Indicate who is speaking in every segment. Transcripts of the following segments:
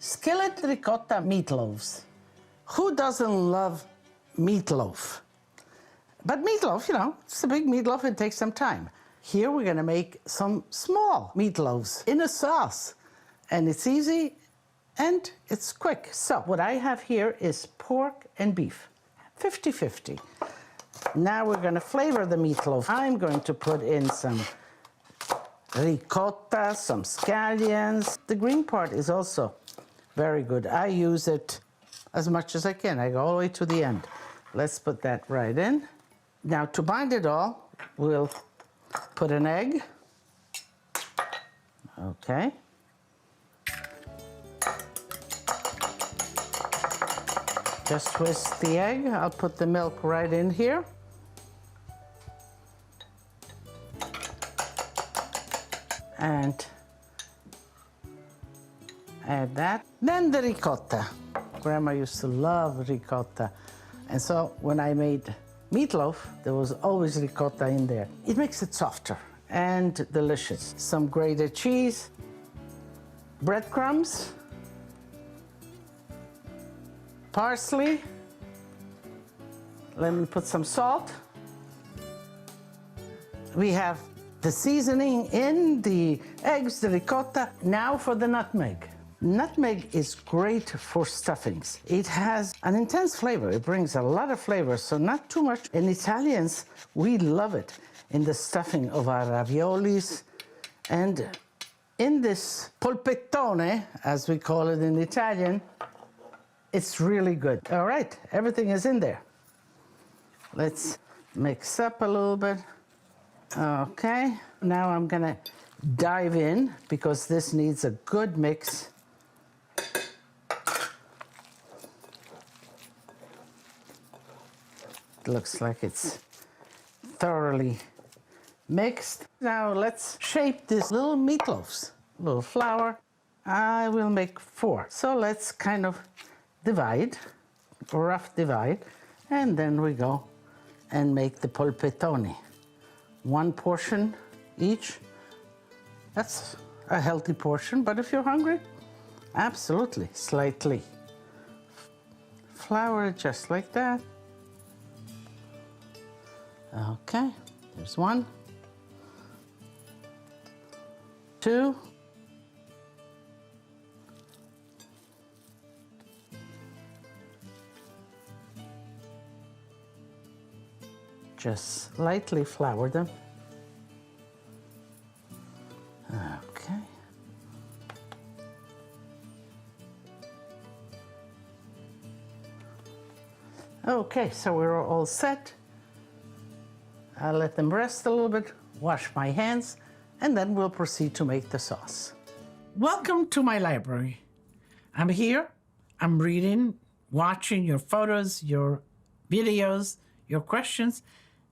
Speaker 1: Skillet ricotta meatloaves. Who doesn't love meatloaf? But meatloaf, you know, it's a big meatloaf, it takes some time. Here we're gonna make some small meatloaves in a sauce. And it's easy and it's quick. So what I have here is pork and beef, 50-50. Now we're gonna flavor the meatloaf. I'm going to put in some ricotta, some scallions. The green part is also very good. I use it as much as I can. I go all the way to the end. Let's put that right in. Now to bind it all, we'll put an egg. Okay. Just twist the egg. I'll put the milk right in here. And add that. Then the ricotta. Grandma used to love ricotta. And so when I made meatloaf, there was always ricotta in there. It makes it softer and delicious. Some grated cheese, breadcrumbs, parsley. Let me put some salt. We have the seasoning in, the eggs, the ricotta. Now for the nutmeg. Nutmeg is great for stuffings. It has an intense flavor. It brings a lot of flavor, so not too much. And Italians, we love it in the stuffing of our raviolis. And in this polpettone, as we call it in Italian, it's really good. All right, everything is in there. Let's mix up a little bit. Okay, now I'm gonna dive in because this needs a good mix. It looks like it's thoroughly mixed. Now let's shape these little meatloaves. A little flour. I will make 4. So let's kind of divide, rough divide, and then we go and make the polpettone. 1 portion each. That's a healthy portion, but if you're hungry, absolutely, slightly. Flour it just like that. Okay, there's 1, 2, just lightly flour them. Okay. Okay, so we're all set. I'll let them rest a little bit, wash my hands, and then we'll proceed to make the sauce. Welcome to my library. I'm here, I'm reading, watching your photos, your videos, your questions,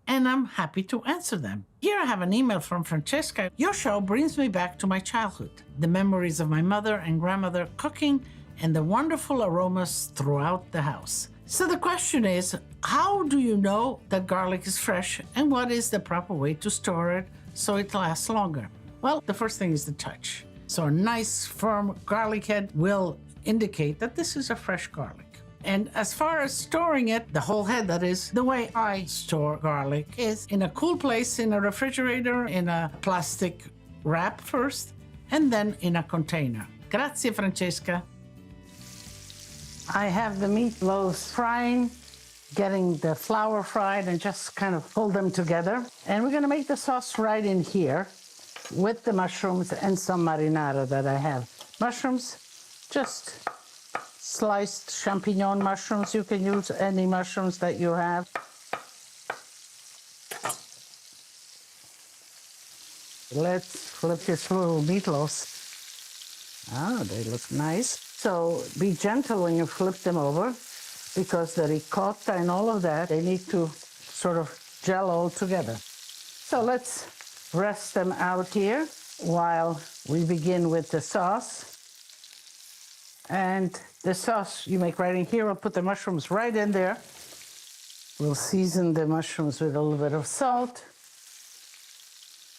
Speaker 1: and I'm happy to answer them. Here I have an email from Francesca. Your show brings me back to my childhood, the memories of my mother and grandmother cooking, and the wonderful aromas throughout the house. So the question is, how do you know that garlic is fresh, and what is the proper way to store it so it lasts longer? Well, the first thing is the touch. So a nice firm garlic head will indicate that this is a fresh garlic. And as far as storing it, the whole head, that is, the way I store garlic is in a cool place in a refrigerator, in a plastic wrap first, and then in a container. Grazie, Francesca. I have the meatloaves frying, getting the flour fried, and just kind of pull them together. And we're gonna make the sauce right in here with the mushrooms and some marinara that I have. Mushrooms, just sliced champignon mushrooms. You can use any mushrooms that you have. Let's flip this little meatloaves. Oh, they look nice. So be gentle when you flip them over, because the ricotta and all of that, they need to sort of gel all together. So let's rest them out here while we begin with the sauce. And the sauce you make right in here, I'll put the mushrooms right in there. We'll season the mushrooms with a little bit of salt.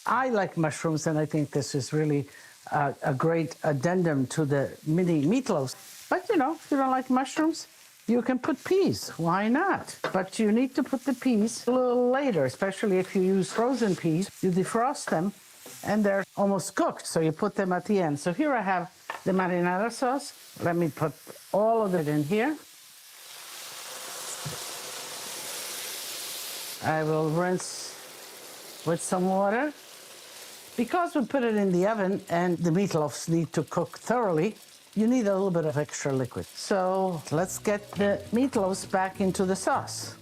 Speaker 1: I like mushrooms, and I think this is really a great addendum to the mini meatloaves. But you know, if you don't like mushrooms, you can put peas. Why not? But you need to put the peas a little later, especially if you use frozen peas. You defrost them and they're almost cooked, so you put them at the end. So here I have the marinara sauce. Let me put all of it in here. I will rinse with some water. Because we put it in the oven and the meatloaves need to cook thoroughly, you need a little bit of extra liquid. So let's get the meatloaves back into the sauce.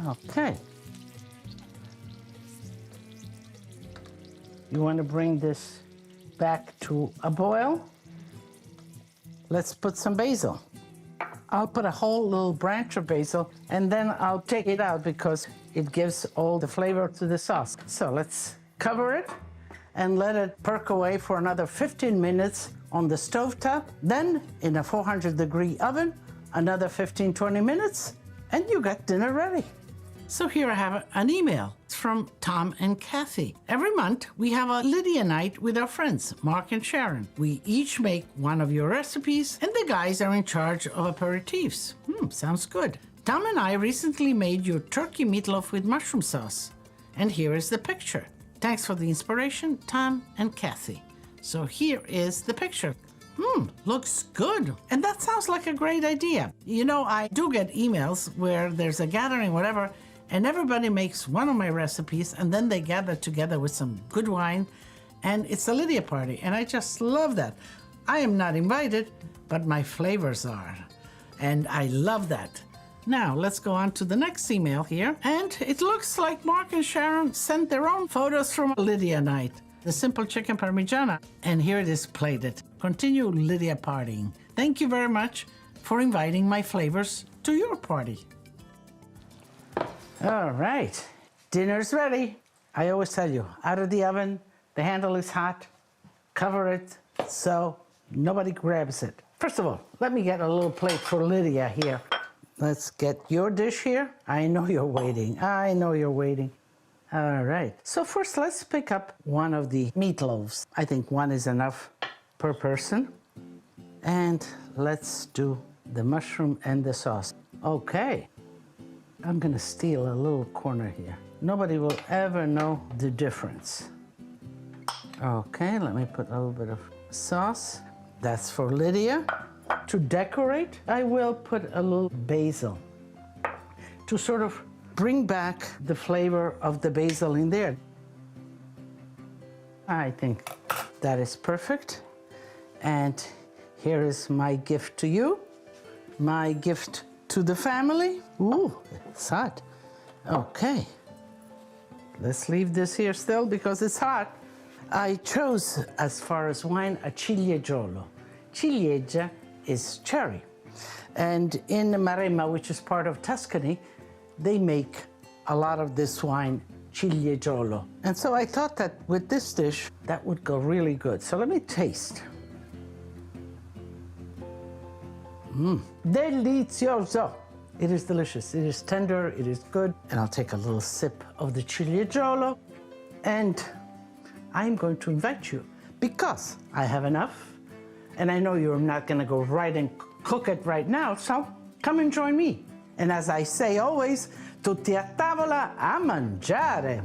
Speaker 1: Okay. You want to bring this back to a boil? Let's put some basil. I'll put a whole little branch of basil and then I'll take it out because it gives all the flavor to the sauce. So let's cover it and let it perk away for another 15 minutes on the stovetop. Then in a 400-degree oven, another 15-20 minutes, and you got dinner ready. So here I have an email. It's from Tom and Kathy. Every month, we have a Lidia night with our friends, Mark and Sharon. We each make one of your recipes, and the guys are in charge of aperitifs. Sounds good. Tom and I recently made your turkey meatloaf with mushroom sauce. And here is the picture. Thanks for the inspiration, Tom and Kathy. So here is the picture. Looks good. And that sounds like a great idea. You know, I do get emails where there's a gathering, whatever, and everybody makes one of my recipes, and then they gather together with some good wine, and it's a Lidia party, and I just love that. I am not invited, but my flavors are, and I love that. Now, let's go on to the next email here, and it looks like Mark and Sharon sent their own photos from Lidia night, the simple chicken parmigiana, and here it is plated. Continue Lidia partying. Thank you very much for inviting my flavors to your party. All right, dinner's ready. I always tell you, out of the oven, the handle is hot, cover it so nobody grabs it. First of all, let me get a little plate for Lidia here. Let's get your dish here. I know you're waiting. I know you're waiting. All right, so first let's pick up one of the meatloaves. I think one is enough per person. And let's do the mushroom and the sauce. Okay. I'm gonna steal a little corner here. Nobody will ever know the difference. Okay, let me put a little bit of sauce. That's for Lidia. To decorate, I will put a little basil to sort of bring back the flavor of the basil in there. I think that is perfect. And here is my gift to you, my gift to the family. Ooh, it's hot. Okay. Let's leave this here still because it's hot. I chose, as far as wine, a cilieggiolo. Ciliegia is cherry. And in Maremma, which is part of Tuscany, they make a lot of this wine, cilieggiolo. And so I thought that with this dish, that would go really good. So let me taste. Delizioso. It is delicious. It is tender. It is good. And I'll take a little sip of the cilieggiolo. And I'm going to invite you because I have enough. And I know you're not going to go right and cook it right now. So come and join me. And as I say always, tutti a tavola a mangiare.